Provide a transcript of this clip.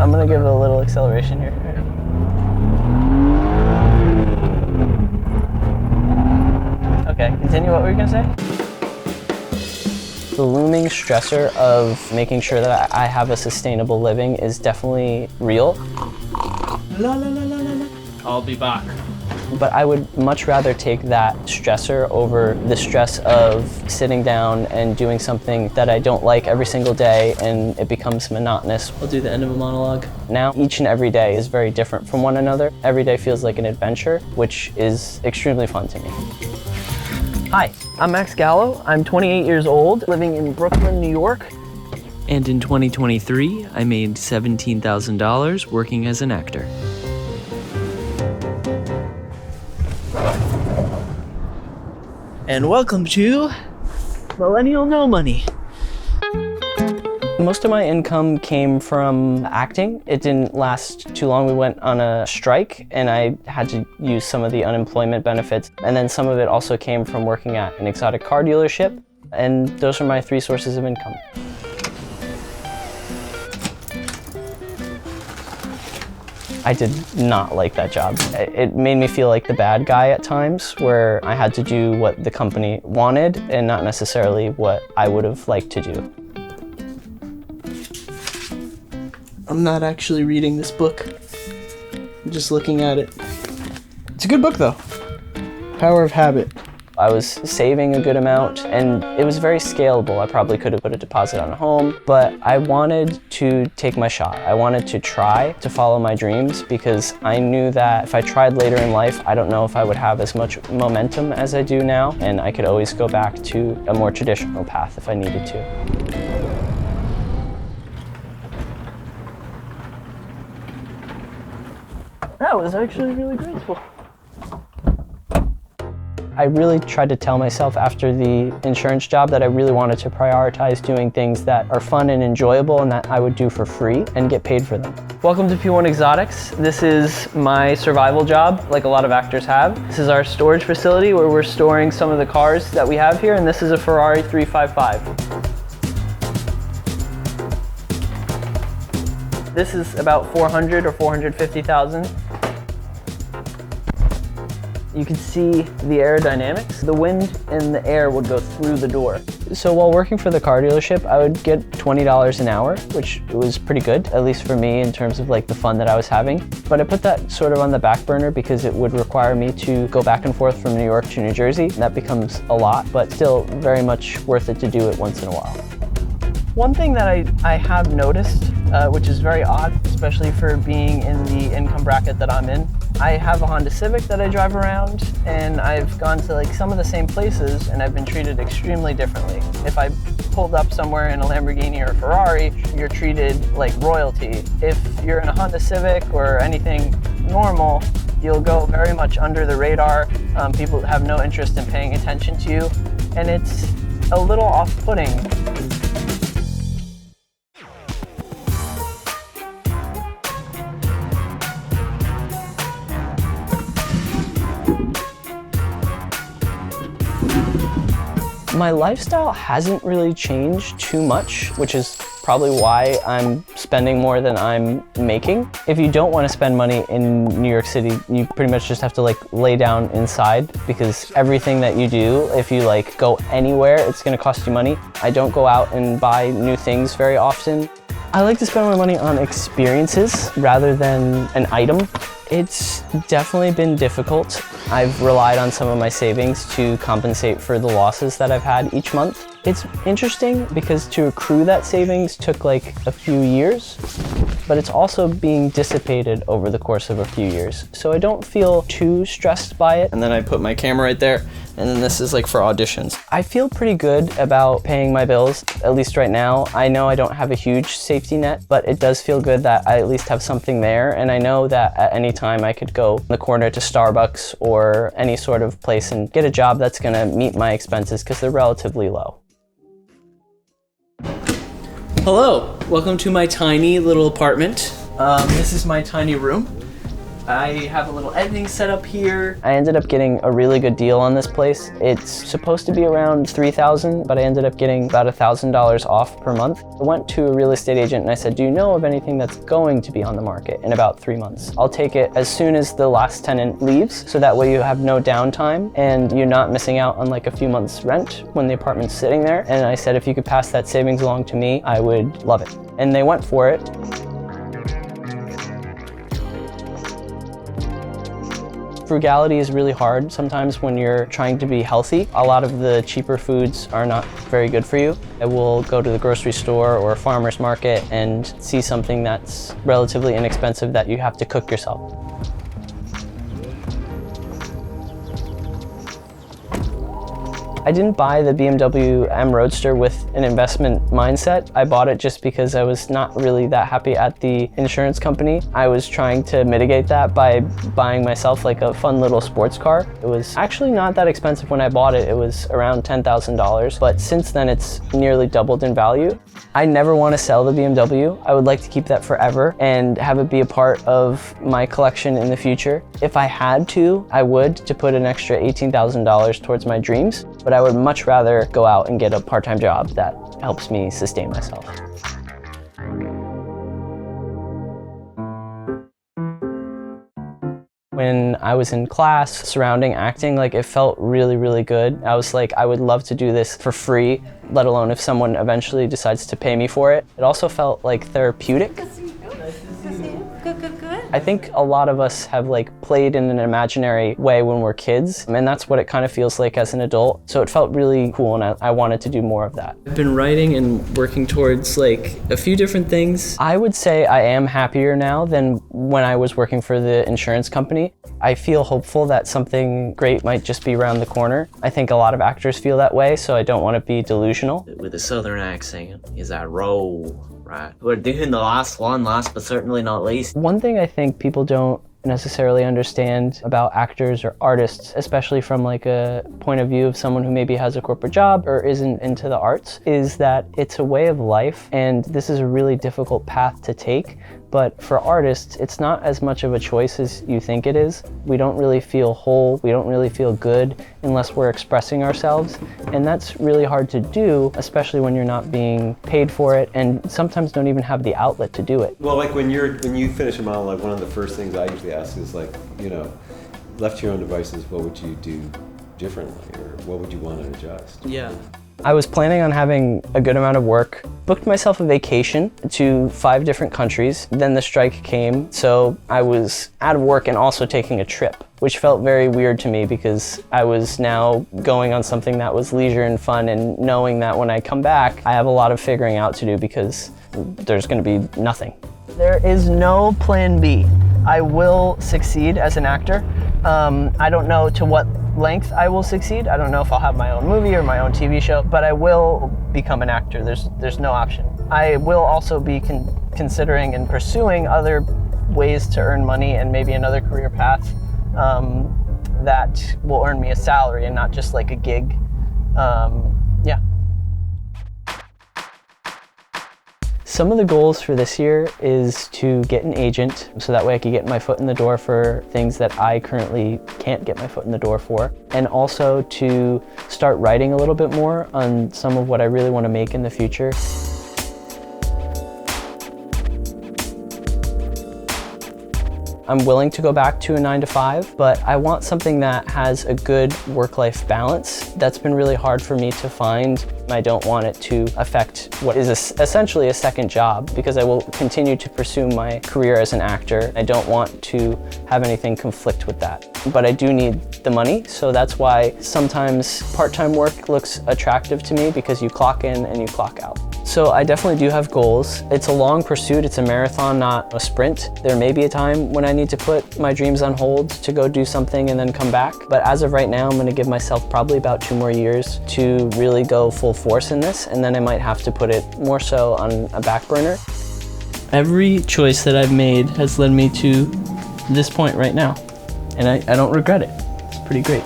I'm gonna give it a little acceleration here. Okay, continue. What were you gonna say? The looming stressor of making sure that I have a sustainable living is definitely real. La la la la la la. I'll be back. But I would much rather take that stressor over the stress of sitting down and doing something that I don't like every single day and it becomes monotonous. I'll do the end of a monologue. Now, each and every day is very different from one another. Every day feels like an adventure, which is extremely fun to me. Hi, I'm Max Gallo. I'm 28 years old, living in Brooklyn, New York. And in 2023, I made $17,000 working as an actor. And welcome to Millennial No Money. Most of my income came from acting. It didn't last too long. We went on a strike and I had to use some of the unemployment benefits. And then some of it also came from working at an exotic car dealership. And those are my three sources of income. I did not like that job. It made me feel like the bad guy at times, where I had to do what the company wanted and not necessarily what I would have liked to do. I'm not actually reading this book. I'm just looking at it. It's a good book though. Power of Habit. I was saving a good amount and it was very scalable. I probably could have put a deposit on a home, but I wanted to take my shot. I wanted to try to follow my dreams because I knew that if I tried later in life, I don't know if I would have as much momentum as I do now, and I could always go back to a more traditional path if I needed to. That was actually really graceful. I really tried to tell myself after the insurance job that I really wanted to prioritize doing things that are fun and enjoyable and that I would do for free and get paid for them. Welcome to P1 Exotics. This is my survival job, like a lot of actors have. This is our storage facility where we're storing some of the cars that we have here, and this is a Ferrari 355. This is about 400 or 450,000. You can see the aerodynamics. The wind and the air would go through the door. So while working for the car dealership, I would get $20 an hour, which was pretty good, at least for me in terms of like the fun that I was having. But I put that sort of on the back burner because it would require me to go back and forth from New York to New Jersey. That becomes a lot, but still very much worth it to do it once in a while. One thing that I have noticed, which is very odd, especially for being in the income bracket that I'm in, I have a Honda Civic that I drive around, and I've gone to like some of the same places and I've been treated extremely differently. If I pulled up somewhere in a Lamborghini or a Ferrari, you're treated like royalty. If you're in a Honda Civic or anything normal, you'll go very much under the radar. People have no interest in paying attention to you, and it's a little off-putting. My lifestyle hasn't really changed too much, which is probably why I'm spending more than I'm making. If you don't want to spend money in New York City, you pretty much just have to like lay down inside, because everything that you do, if you like go anywhere, it's going to cost you money. I don't go out and buy new things very often. I like to spend my money on experiences rather than an item. It's definitely been difficult. I've relied on some of my savings to compensate for the losses that I've had each month. It's interesting because to accrue that savings took like a few years, but it's also being dissipated over the course of a few years. So I don't feel too stressed by it. And then I put my camera right there, and then this is like for auditions. I feel pretty good about paying my bills, at least right now. I know I don't have a huge safety net, but it does feel good that I at least have something there. And I know that at any time I could go in the corner to Starbucks or any sort of place and get a job that's gonna meet my expenses because they're relatively low. Hello, welcome to my tiny little apartment. This is my tiny room. I have a little editing setup here. I ended up getting a really good deal on this place. It's supposed to be around $3,000, but I ended up getting about $1,000 off per month. I went to a real estate agent and I said, do you know of anything that's going to be on the market in about 3 months? I'll take it as soon as the last tenant leaves, so that way you have no downtime and you're not missing out on like a few months rent when the apartment's sitting there. And I said, if you could pass that savings along to me, I would love it. And they went for it. Frugality is really hard sometimes when you're trying to be healthy. A lot of the cheaper foods are not very good for you. I will go to the grocery store or a farmer's market and see something that's relatively inexpensive that you have to cook yourself. I didn't buy the BMW M Roadster with an investment mindset. I bought it just because I was not really that happy at the insurance company. I was trying to mitigate that by buying myself like a fun little sports car. It was actually not that expensive when I bought it. It was around $10,000, but since then it's nearly doubled in value. I never want to sell the BMW. I would like to keep that forever and have it be a part of my collection in the future. If I had to, I would, to put an extra $18,000 towards my dreams, but I would much rather go out and get a part-time job that helps me sustain myself. When I was in class surrounding acting, like it felt really, really good. I was like, I would love to do this for free, let alone if someone eventually decides to pay me for it. It also felt like therapeutic. I think a lot of us have like played in an imaginary way when we're kids, and that's what it kind of feels like as an adult. So it felt really cool, and I wanted to do more of that. I've been writing and working towards like a few different things. I would say I am happier now than when I was working for the insurance company. I feel hopeful that something great might just be around the corner. I think a lot of actors feel that way, so I don't want to be delusional. With a southern accent is that roll. Right. We're doing the last but certainly not least. One thing I think people don't necessarily understand about actors or artists, especially from like a point of view of someone who maybe has a corporate job or isn't into the arts, is that it's a way of life, and this is a really difficult path to take. But for artists, it's not as much of a choice as you think it is. We don't really feel whole, we don't really feel good unless we're expressing ourselves. And that's really hard to do, especially when you're not being paid for it and sometimes don't even have the outlet to do it. Well, like when you finish a monologue, one of the first things I usually ask is like, you know, left to your own devices, what would you do differently, or what would you want to adjust? Yeah. I was planning on having a good amount of work, booked myself a vacation to 5 different countries. Then the strike came, so I was out of work and also taking a trip, which felt very weird to me because I was now going on something that was leisure and fun, and knowing that when I come back, I have a lot of figuring out to do because there's going to be nothing. There is no plan B. I will succeed as an actor. I don't know to what length I will succeed. I don't know if I'll have my own movie or my own TV show, but I will become an actor. There's no option. I will also be considering and pursuing other ways to earn money and maybe another career path that will earn me a salary and not just like a gig. Yeah. Some of the goals for this year is to get an agent, so that way I can get my foot in the door for things that I currently can't get my foot in the door for, and also to start writing a little bit more on some of what I really want to make in the future. I'm willing to go back to a 9-to-5, but I want something that has a good work-life balance. That's been really hard for me to find. I don't want it to affect what is essentially a second job, because I will continue to pursue my career as an actor. I don't want to have anything conflict with that. But I do need the money, so that's why sometimes part-time work looks attractive to me, because you clock in and you clock out. So I definitely do have goals. It's a long pursuit, it's a marathon, not a sprint. There may be a time when I need to put my dreams on hold to go do something and then come back. But as of right now, I'm gonna give myself probably about 2 more years to really go full force in this, and then I might have to put it more so on a back burner. Every choice that I've made has led me to this point right now, and I don't regret it. It's pretty great.